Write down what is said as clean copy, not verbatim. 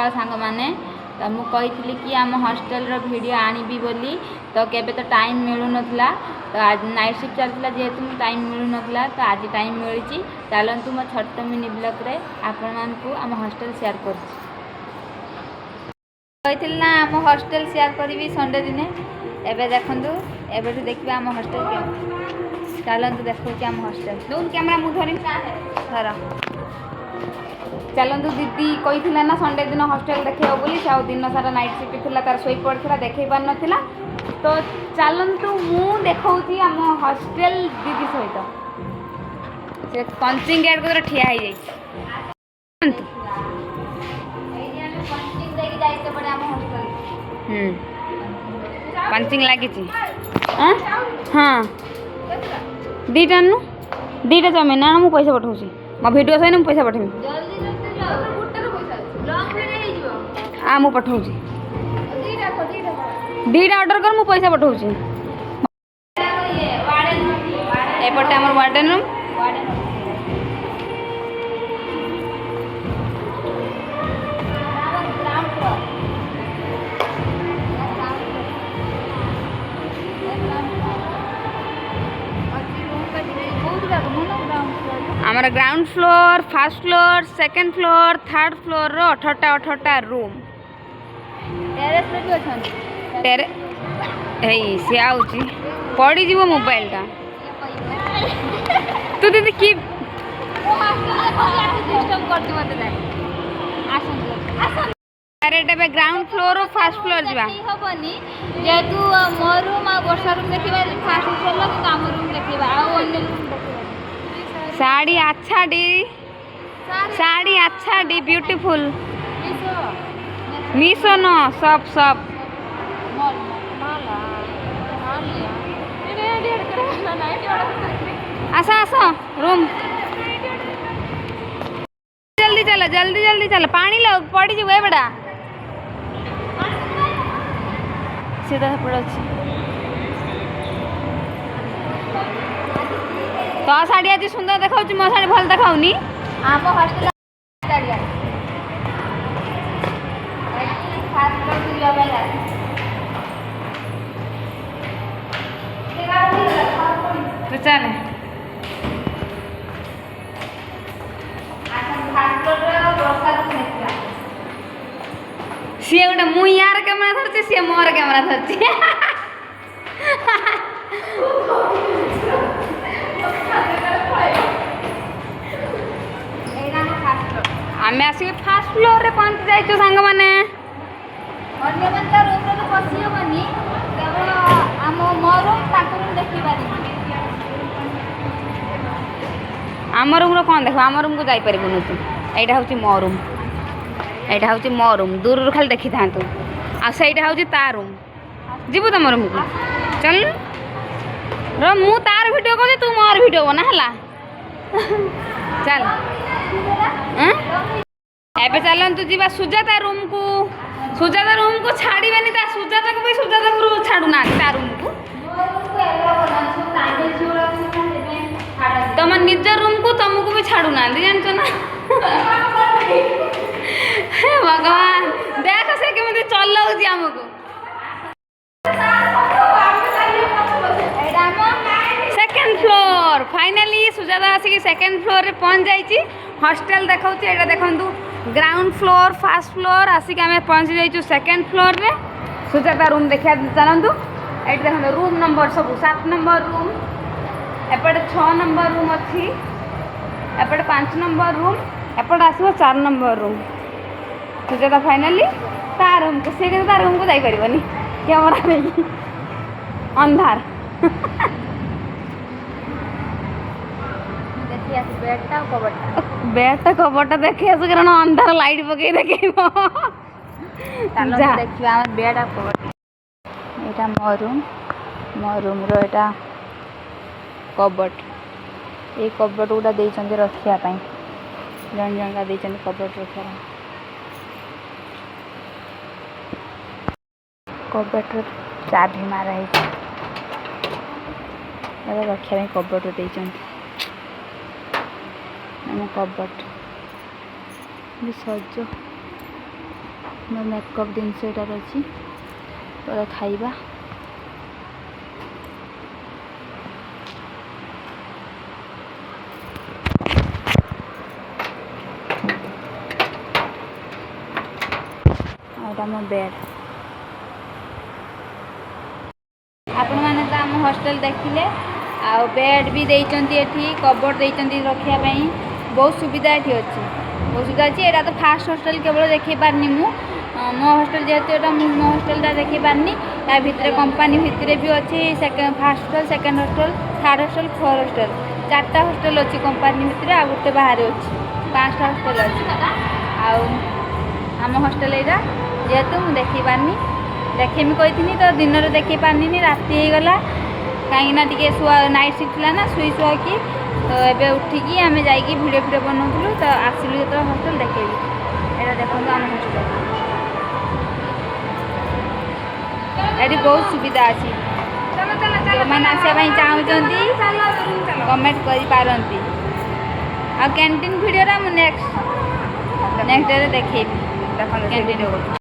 सकाल सांग मैंने तो मुझे कि आम हॉस्टल वीडियो आनिबी बोली तो केबे तो टाइम मिलू नथला तो आज नाइट शिफ्ट चलता जेहेतु टाइम मिलू नथला तो आज टाइम मिली चलतु मो छोट मिनी ब्लॉग रे आपण मानकु आम हॉस्टल शेयर कर ना आम हॉस्टल शेयर करी संडे दिने एबे देखंतु एबे देखिए आम हॉस्टल के चलतु देखो आम हॉस्टल नोन कैमरा मु धरी धर चलतु दीदी कही ना संडे दिन हॉस्टल देखा बोली से दिन सारा नाइट शिफ्ट थी तार शोई पड़ा देखे पार नाला तो चलतु मु देखा आम हॉस्टल दीदी सहित से पंचिंग गेट को ठिया हो पंचिंग लगी हाँ दीटा नु दीटा चाउमिन ना मुझे पैसा पठाऊँ मो वीडियो सही मुझे पैसा पठेमी आ मु पठाऊँ दीटा ऑर्डर कर मु पैसा पठाऊँ एपटे आम वार्डन रूम आमर ground floor first floor second floor third floor रो 18 रूम टेरे सी आउची पड़ी जीवो मोबाइल टा तू दीदी की डायरेक्ट ग्राउंड फ्लोर और फर्स्ट फ्लोर जीवा हबनी जेतु मो रूम आ वर्षा रूम देखिबा फर्स्ट फ्लोर लो काम रूम देखिबा आ अन्य रूम देखिबा साड़ी अच्छा डी ब्यूटीफुल मीशो नो सब आसा रूम जल्दी चल पानी लो पड़ी जी बेटा सीधा पड़ा तो शाढ़ी आज सुंदर देखा मो शाढ़ी भल देखाऊनी आम हॉस्टल तो चल सी गोटे मु यार कैमेरा धरती सी मोर कैमेरा धरती आम आसिक फास्ट फ्लोर रे पहुंच जाइछु सांग माने अन्य बंता रूम रे बसी होबनी केवल आम मो रूम ताको रूम देखि पारी आम रूम रो कोन देखो आम रूम को जाई परिबनु तू एटा होची मो रूम दूर खाली देखि थांतु आ सेटा होची ता रूम जीबु तम रूम को चल रो मु तार वीडियो को तू मोर वीडियो बना हला चल एबे चलतु जीवा सुजाता रूम को छाड़ीबेनी सुजाता को भी सुजाता को छाड़ू ना ता रूम को तुम निज रूम को तुमको भी छाड़ू ना जानच ना हे भगवान देख से केमती चलाउची हमको सेकंड फ्लोर फाइनली सुजाता आसिक सेकंड फ्लोर रे पहुंच जाइची हॉस्टल देखाउची एटा देखंतु ग्राउंड फ्लोर फर्स्ट फ्लोर आसिक आम पहुंच जाइछु सेकंड फ्लोर रे सुजाता रूम देखा चलतु ये देखो रूम नंबर सब 7 नंबर रूम एपटे 6 नंबर रूम अच्छी एपटे 5 नंबर रूम एपटे आसो 4 नंबर रूम सुजाता फाइनली ता रूम को से ता रूम को जाई परिबनी कैमरा नहीं अंधार बेटा कबटा देखी आस कारण अंधार लाइट पकई देख देखिए बेड यहाँ मो रूम रोटा कबट ये कबट गुड़ा देते रखापी जन जन का देते कबट रखा कबट चाबी मारा है रखा कबट देते कबट भी सज मेकअप जिनस एटार अच्छी तो खाइबा मो बेड आपण मैंने तो आम हॉस्टल देखिले आ बेड भी देइचंती एठी कबोर्ड देइचंती रखिया पई बहुत सुविधा एठी अछि बहुत सुविधा अछि एटा तो फास्ट हॉस्टल केवल देखि पारनी मु मो हॉस्टल जेहेतु एटा मो हॉस्टल देखि पारनी या भितरे कंपनी भितरे भी अछि second first hostel second hostel third hostel fourth hostel चारटा हॉस्टल अछि कंपनी भितरे आ गुटे बाहर अछि पांचटा हॉस्टल अछि आ आम हॉस्टल एटा जेहेतु मुझे देखी पारनी देखेमी कही तो दिन में देखी पारनी राति हो गला कहीं टे शुआ नाइट सिफ्ट थी ना शुई शुआ कि तो ये उठिकी आम जा भिडियो फिडियो बनाऊलु तो आसलु जो हॉस्टल देखेबी एटा देखो आम हॉस्टल ये बहुत सुविधा अच्छी जो मैंने आसपा चाहूँगी कमेंट करती आ कैंटीन भिडियो नेक्स्ट डेरे देखेबी कैंटीन